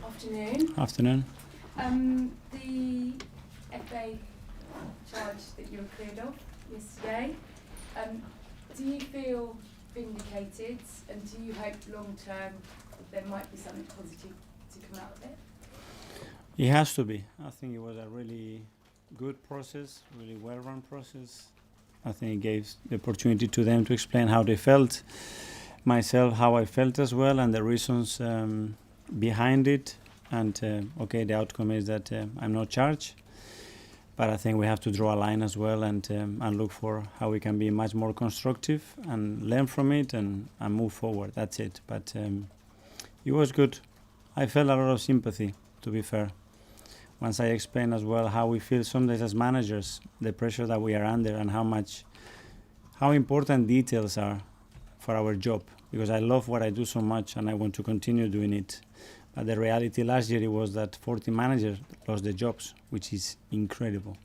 Afternoon. Afternoon. The FA charge that you were cleared of yesterday, do you feel vindicated, and do you hope long term there might be something positive to come out of it? It has to be. I think it was a really good process, really well-run process. I think it gave the opportunity to them to explain how they felt, myself how I felt as well, and the reasons behind it. And the outcome is that I'm not charged, but I think we have to draw a line as well and look for how we can be much more constructive and learn from it and move forward. That's it. But it was good. I felt a lot of sympathy, to be fair. Once I explained as well how we feel some days as managers, the pressure that we are under, and how important details are for our job. Because I love what I do so much and I want to continue doing it. But the reality last year it was that 40 managers lost their jobs, which is incredible.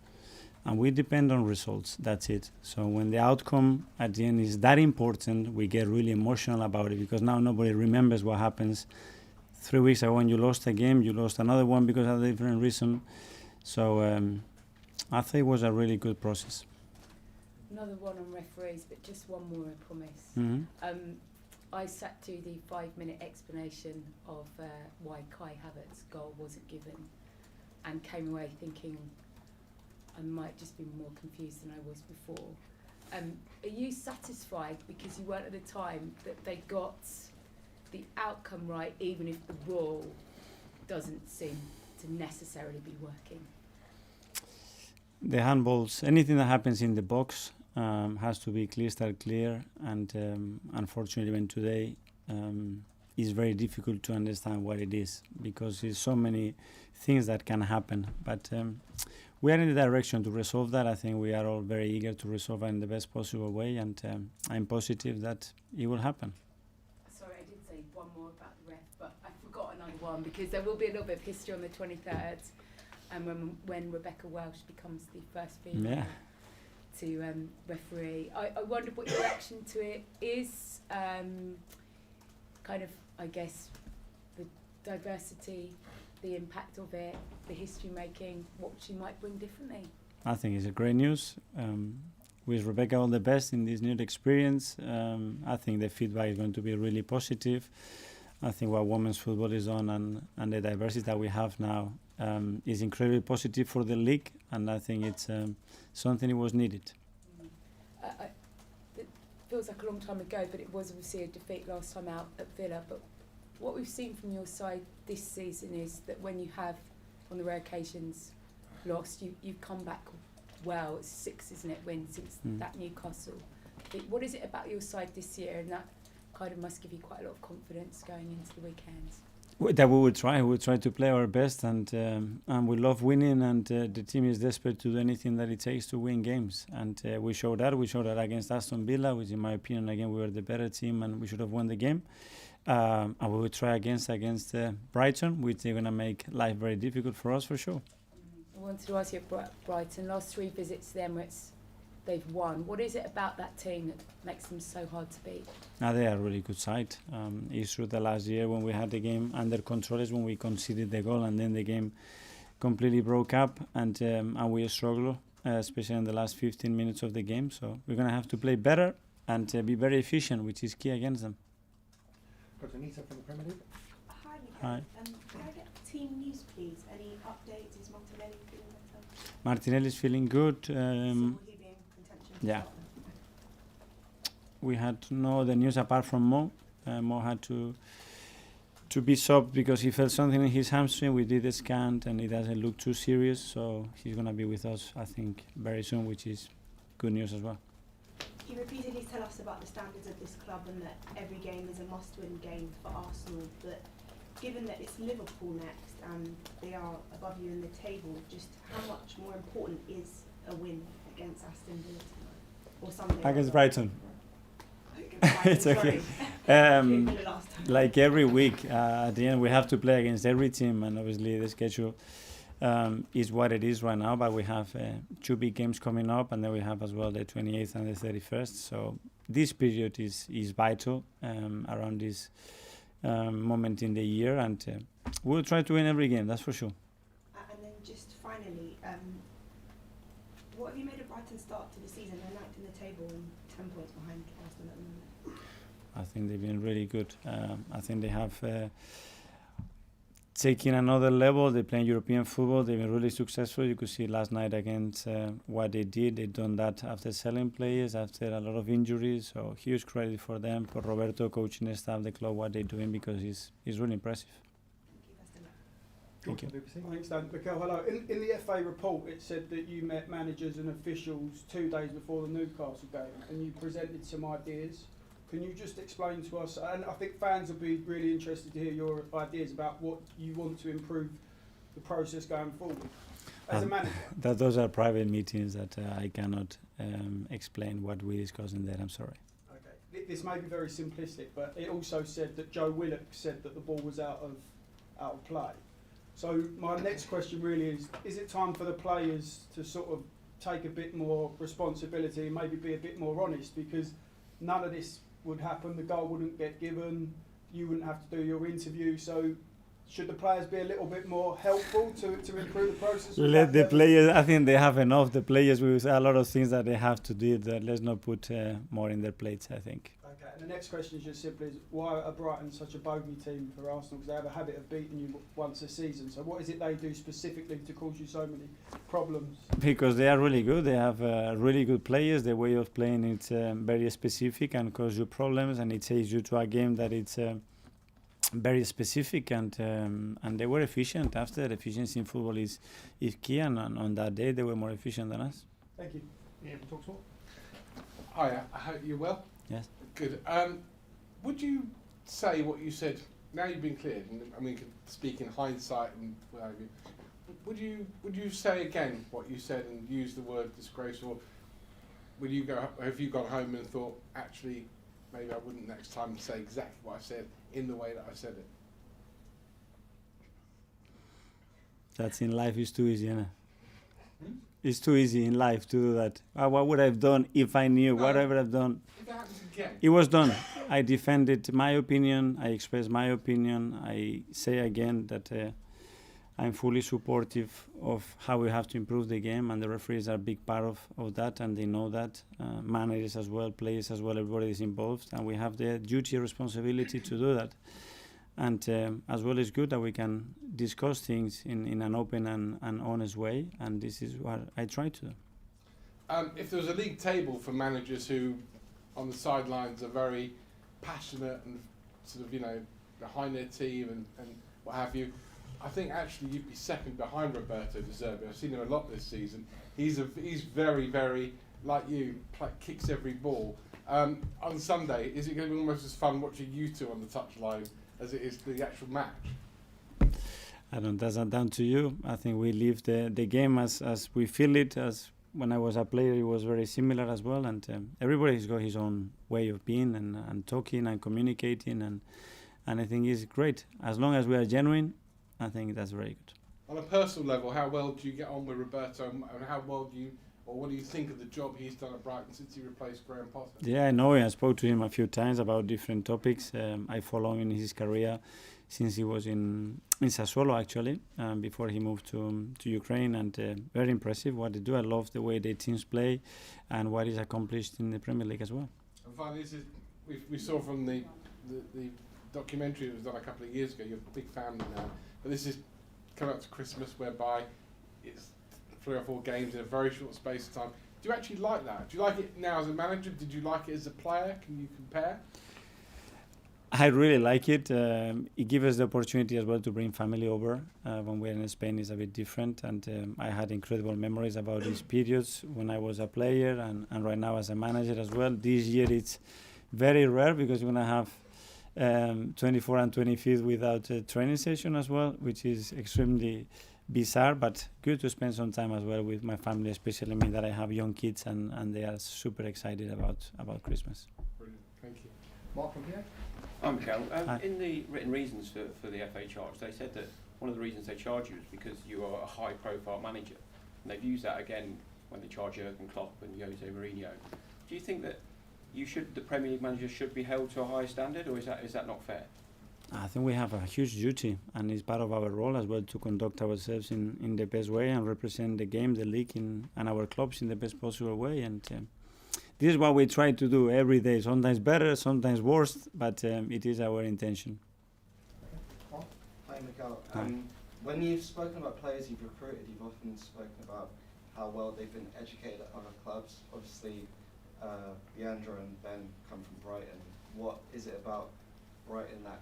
And we depend on results, that's it. So when the outcome at the end is that important, we get really emotional about it, because now nobody remembers what happens 3 weeks ago when you lost a game, you lost another one because of a different reason. So I think it was a really good process. Another one on referees, but just one more, I promise. Mm-hmm. I sat through the 5-minute explanation of why Kai Havertz's goal wasn't given, and came away thinking I might just be more confused than I was before. Are you satisfied, because you weren't at the time, that they got the outcome right, even if the rule doesn't seem to necessarily be working? The handballs, anything that happens in the box has to be clear, and unfortunately even today it's very difficult to understand what it is, because there's so many things that can happen. But we are in the direction to resolve that. I think we are all very eager to resolve it in the best possible way, and I'm positive that it will happen. Sorry, I did say one more about the ref, but I forgot another one, because there will be a little bit of history on the 23rd, and when Rebecca Welsh becomes the first female to referee. I wondered what your reaction to it is, kind of, I guess, the diversity, the impact of it, the history making, what she might bring differently. I think it's a great news. Wish Rebecca all the best in this new experience. I think the feedback is going to be really positive. I think what women's football is on, and the diversity that we have now is incredibly positive for the league, and I think it's something that was needed. It feels like a long time ago, but it was obviously a defeat last time out at Villa. But what we've seen from your side this season is that when you have, on the rare occasions, lost, you've come back well. It's 6, isn't it, wins since that Newcastle. What is it about your side this year, and that kind of must give you quite a lot of confidence going into the weekends? That we will try. We will try to play our best, and we love winning, and the team is desperate to do anything that it takes to win games. And we showed that. We showed that against Aston Villa, which in my opinion, again, we were the better team and we should have won the game. And we will try against Brighton, which they're going to make life very difficult for us, for sure. I wanted to ask you about Brighton. Last 3 visits to them, they've won. What is it about that team that makes them so hard to beat? They are a really good side. It's true that last year when we had the game under control is when we conceded the goal, and then the game completely broke up, and we struggled, especially in the last 15 minutes of the game. So we're going to have to play better and be very efficient, which is key against them. Dr. Nita from the Premier League. Hi, Mikel. Hi. Can I get team news, please? Any updates? Is Martinelli feeling better? Martinelli's feeling good. So will he be in contention? Yeah. We had no other news apart from Mo. Mo had to be subbed because he felt something in his hamstring. We did a scan and it doesn't look too serious, so he's going to be with us, I think, very soon, which is good news as well. You repeatedly tell us about the standards of this club and that every game is a must-win game for Arsenal, but given that it's Liverpool next and they are above you in the table, just how much more important is a win against Aston Villa tonight? Or something Against Brighton. It's okay. Last time. Like every week, at the end we have to play against every team, and obviously the schedule is what it is right now, but we have 2 big games coming up, and then we have as well the 28th and the 31st. So this period is vital around this moment in the year, and we'll try to win every game, that's for sure. And then just finally, what have you made of Brighton's start to the season? They're ninth in the table and 10 points behind Arsenal at the moment. I think they've been really good. I think they have taken another level. They're playing European football. They've been really successful. You could see last night against what they did. They've done that after selling players, after a lot of injuries. So huge credit for them, for Roberto coaching the staff, the club, what they're doing, because it's really impressive. Thank you. Thanks, Dan. Mikel, hello. In the FA report, it said that you met managers and officials 2 days before the Newcastle game, and you presented some ideas. Can you just explain to us, and I think fans will be really interested to hear your ideas about what you want to improve the process going forward as a manager? Those are private meetings that I cannot explain what we discussed in there. I'm sorry. Okay. This may be very simplistic, but it also said that Joe Willock said that the ball was out of play. So my next question really is it time for the players to sort of take a bit more responsibility and maybe be a bit more honest, because none of this would happen, the goal wouldn't get given, you wouldn't have to do your interview, so should the players be a little bit more helpful to improve the process? Let the players, I think they have enough, the players with a lot of things that they have to do, that let's not put more in their plates, I think. Okay, and the next question is just simply, why are Brighton such a bogey team for Arsenal? Because they have a habit of beating you once a season, so what is it they do specifically to cause you so many problems? Because they are really good, they have really good players, their way of playing it's very specific and cause you problems, and it takes you to a game that it's very specific, and they were efficient. After efficiency in football is key, and on that day they were more efficient than us. Thank you. Yeah, talk to Hi, I hope you're well. Yes. Good. Would you say what you said? Now you've been cleared, and I mean, you can speak in hindsight and what have you. Would you say again what you said and use the word disgrace, or will you go? Have you gone home and thought, actually, maybe I wouldn't next time say exactly what I said in the way that I said it? That's in life is too easy, isn't it? It's too easy in life to do that. What would I have done if I knew? No. Whatever I've done. If it happens again. It was done. I defended my opinion. I expressed my opinion. I say again that I'm fully supportive of how we have to improve the game, and the referees are a big part of that, and they know that. Managers as well, players as well, everybody is involved, and we have the duty and responsibility to do that. And as well, it's good that we can discuss things in an open and honest way, and this is what I try to do. If there was a league table for managers who, on the sidelines, are very passionate and sort of, behind their team and what have you, I think actually you'd be second behind Roberto Disaby. I've seen him a lot this season. He's very, very, like you, kicks every ball. On Sunday, is it going to be almost as fun watching you two on the touchline as it is the actual match? I don't. That's not down to you. I think we live the game as we feel it. As when I was a player, it was very similar as well. And everybody's got his own way of being and talking and communicating, and I think it's great. As long as we are genuine, I think that's very good. On a personal level, how well do you get on with Roberto, and how well do you, or what do you think of the job he's done at Brighton since he replaced Graham Potter? Yeah, I know. I spoke to him a few times about different topics. I follow him in his career since he was in Sassuolo, actually, before he moved to Ukraine, and very impressive what they do. I love the way their teams play and what is accomplished in the Premier League as well. And finally, this is, we saw from the documentary that was done a couple of years ago, you're a big family now, but this is coming up to Christmas, whereby it's 3 or 4 games in a very short space of time. Do you actually like that? Do you like it now as a manager? Did you like it as a player? Can you compare? I really like it. It gives us the opportunity as well to bring family over. When we're in Spain, it's a bit different, and I had incredible memories about these periods when I was a player and right now as a manager as well. This year it's very rare because we're going to have 24 and 25th without a training session as well, which is extremely bizarre, but good to spend some time as well with my family, especially me that I have young kids and they are super excited about Christmas. Brilliant, thank you. Mark from here. I'm Mikel. In the written reasons for the FA charge, they said that one of the reasons they charge you is because you are a high-profile manager, and they've used that again when they charge Jurgen Klopp and Jose Mourinho. Do you think that the Premier League manager should be held to a higher standard, or is that not fair? I think we have a huge duty, and it's part of our role as well to conduct ourselves in the best way and represent the game, the league, and our clubs in the best possible way. And this is what we try to do every day. Sometimes better, sometimes worse, but it is our intention. Hi, Mikel. Hi. When you've spoken about players you've recruited, you've often spoken about how well they've been educated at other clubs. Obviously, Leandro and Ben come from Brighton. What is it about Brighton that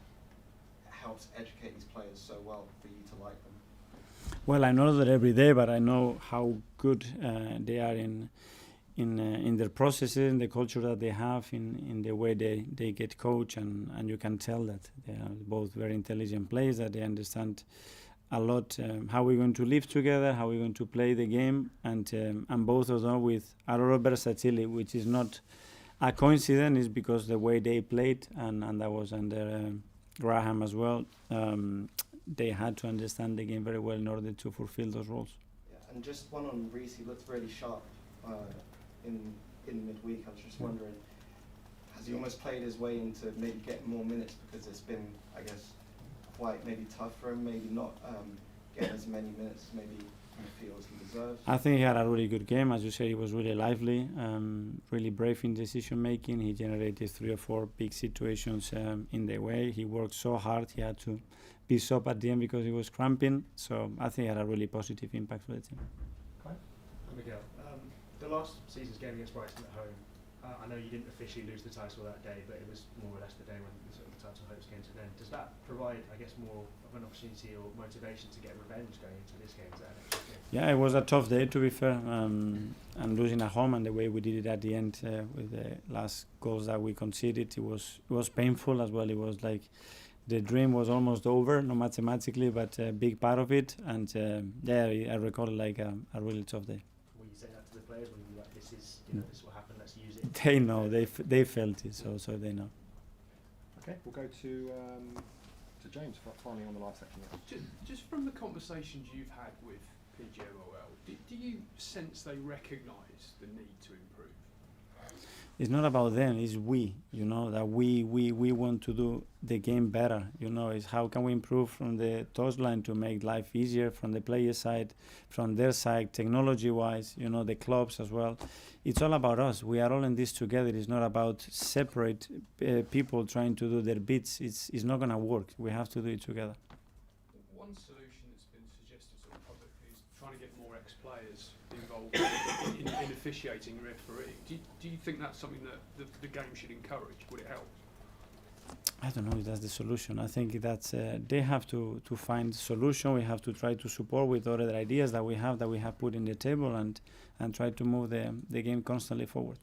helps educate these players so well for you to like them? Well, I know that every day, but I know how good they are in their processes, in the culture that they have, in the way they get coached, and you can tell that they are both very intelligent players, that they understand a lot how we're going to live together, how we're going to play the game, and both of them with a lot of versatility, which is not a coincidence, is because the way they played, and that was under Graham as well. They had to understand the game very well in order to fulfill those roles. Yeah, and just one on Reece, he looked really sharp in midweek. I was just wondering, has he almost played his way into maybe getting more minutes because it's been, I guess, quite maybe tough for him, maybe not getting as many minutes maybe he feels he deserves? I think he had a really good game. As you said, he was really lively, really brave in decision making. He generated 3 or 4 big situations in the way. He worked so hard. He had to be stopped at the end because he was cramping. So I think he had a really positive impact for the team. Okay. Miguel, the last season's game against Brighton at home, I know you didn't officially lose the title that day, but it was more or less the day when the title hopes came to an end. Does that provide, I guess, more of an opportunity or motivation to get revenge going into this game? Is that an extra game? Yeah, it was a tough day, to be fair, and losing at home, and the way we did it at the end with the last goals that we conceded, it was painful as well. It was like the dream was almost over, not mathematically, but a big part of it. And I recall it like a really tough day. Will you say that to the players? Will you be like, this is what happened, let's use it? They know, they felt it, so they know. Okay, we'll go to James finally on the last section. Just from the conversations you've had with PGMOL, do you sense they recognise the need to improve? It's not about them, it's we, that we want to do the game better, it's how can we improve from the touchline to make life easier from the player side, from their side, technology-wise, the clubs as well. It's all about us. We are all in this together. It's not about separate people trying to do their bits. It's not going to work. We have to do it together. One solution that's been suggested sort of publicly is trying to get more ex-players involved in officiating and refereeing. Do you think that's something that the game should encourage? Would it help? I don't know if that's the solution. I think that's they have to find solution. We have to try to support with other ideas that we have put in the table and try to move the game constantly forward.